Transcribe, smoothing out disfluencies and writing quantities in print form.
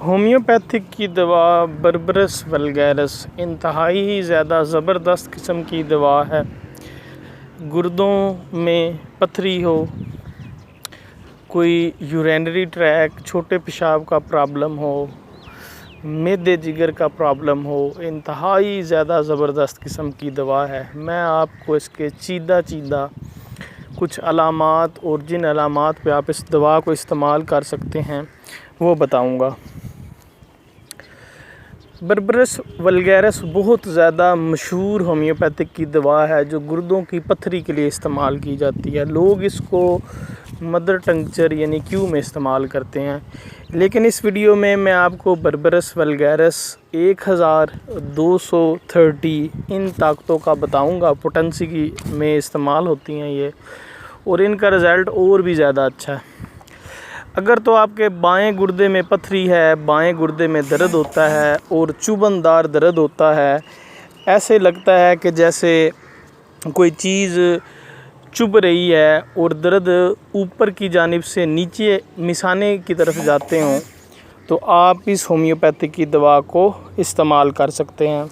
Homeopathic की दवा berberis वल्गैरस इंतहाई ज़्यादा ज़बरदस्त किस्म की दवा है। गुर्दों में पथरी हो, कोई यूरिनरी ट्रैक छोटे पेशाब का प्रॉब्लम हो, मैदे जिगर का प्रॉब्लम हो, इंतहाई ज़्यादा ज़बरदस्त किस्म की दवा है। मैं आपको इसके चीदा कुछ अलामात और जिन अलामात पे आप इस दवा को इस्तेमाल कर सकते हैं वो बताऊंगा। बर्बरस वल्गैरस बहुत ज़्यादा मशहूर होम्योपैथिक की दवा है जो गुर्दों की पथरी के लिए इस्तेमाल की जाती है। लोग इसको मदर टंक्चर यानी क्यू में इस्तेमाल करते हैं, लेकिन इस वीडियो में मैं आपको बर्बरस वल्गैरस 1230 इन ताकतों का बताऊंगा। पोटेंसी की में इस्तेमाल होती हैं ये, और इनका रिज़ल्ट और भी ज़्यादा अच्छा है। अगर तो आपके बाएं गुर्दे में पथरी है, बाएं गुर्दे में दर्द होता है और चुभनदार दर्द होता है, ऐसे लगता है कि जैसे कोई चीज़ चुभ रही है और दर्द ऊपर की जानिब से नीचे मिसाने की तरफ जाते हों, तो आप इस होम्योपैथिक की दवा को इस्तेमाल कर सकते हैं।